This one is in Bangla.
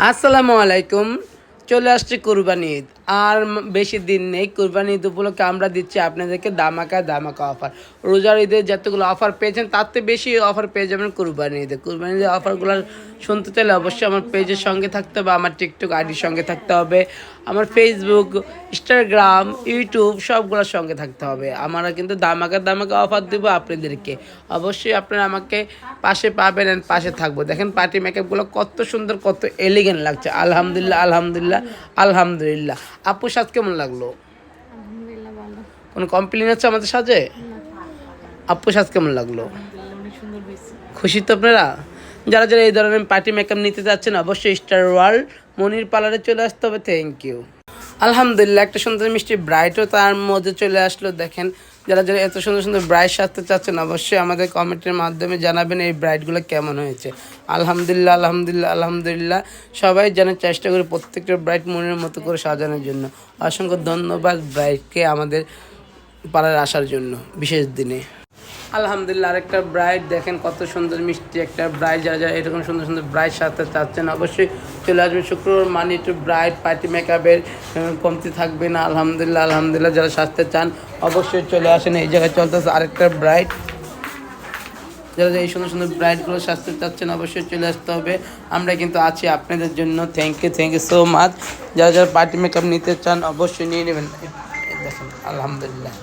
আসসালামু আলাইকুম। চলে আসছে কুরবানি ঈদ, আর বেশি দিন নেই। কুরবানি ঈদ উপলক্ষে আমরা দিচ্ছি আপনাদেরকে ধামাকা ধামাকা অফার। রোজার ঈদে যতগুলো অফার পেয়েছেন তার থেকে বেশি অফার পেয়ে যাবেন কুরবানি ঈদে। কুরবানি ঈদের অফারগুলো শুনতে চাইলে অবশ্যই আমার পেজের সঙ্গে থাকতে হবে, আমার টিকটক আইডির সঙ্গে থাকতে হবে, আমার ফেসবুক, ইনস্টাগ্রাম, ইউটিউব সবগুলোর সঙ্গে থাকতে হবে। আমরা কিন্তু ধামাকা ধামাকা অফার দেবো আপনাদেরকে। অবশ্যই আপনারা আমাকে পাশে পাবেন and পাশে থাকবো। দেখেন পার্টি মেকআপগুলো কত সুন্দর, কত এলিগেন্ট লাগছে। আলহামদুলিল্লাহ আলহামদুলিল্লাহ আলহামদুলিল্লাহ। আপু সাজ কেমন লাগলো? আলহামদুলিল্লাহ ভালো। কোনো কমপ্লেন আছে আমাদের সাজে? আপু সাজ কেমন লাগলো? আলহামদুলিল্লাহ অনেক সুন্দর হয়েছে। খুশি তো আপনারা? যারা যারা এই ধরনের পার্টি মেকআপ নিতে যাচ্ছেন অবশ্যই স্টার ওয়ার্ল্ড মনির পার্লারে চলে আসতে হবে। Thank you. আলহামদুলিল্লাহ একটা সুন্দর মিষ্টি ব্রাইটও তার মধ্যে চলে আসলো। দেখেন যারা যারা এত সুন্দর সুন্দর ব্রাইট সাজতে চাচ্ছেন অবশ্যই আমাদের কমেন্টের মাধ্যমে জানাবেন এই ব্রাইটগুলো কেমন হয়েছে। আলহামদুলিল্লাহ আলহামদুলিল্লাহ আলহামদুলিল্লাহ। সবাই যেন চেষ্টা করি প্রত্যেকটা ব্রাইট মনের মতো করে সাজানোর জন্য। অসংখ্য ধন্যবাদ ব্রাইটকে আমাদের পাড়ায় আসার জন্য বিশেষ দিনে। আলহামদুলিল্লাহ আরেকটা ব্রাইড দেখেন কত সুন্দর মিষ্টি একটা ব্রাইড। যারা যারা এরকম সুন্দর সুন্দর ব্রাইড সাথে চাচ্ছেন অবশ্যই চলে আসবেন শুক্রবার মানি টু ব্রাইড। পার্টি মেকআপের কমতি থাকবে না। আলহামদুলিল্লাহ আলহামদুলিল্লাহ যারা সাজতে চান অবশ্যই চলে আসেন। এই জায়গায় চলতেছে আরেকটা ব্রাইড। যারা এই সুন্দর সুন্দর ব্রাইডগুলো সাজতে চাচ্ছেন অবশ্যই চলে আসতে হবে। আমরা কিন্তু আছি আপনাদের জন্য। Thank you so much. যারা যারা পার্টি মেকআপ নিতে চান অবশ্যই নিয়ে নেবেন। দেখেন আলহামদুলিল্লাহ।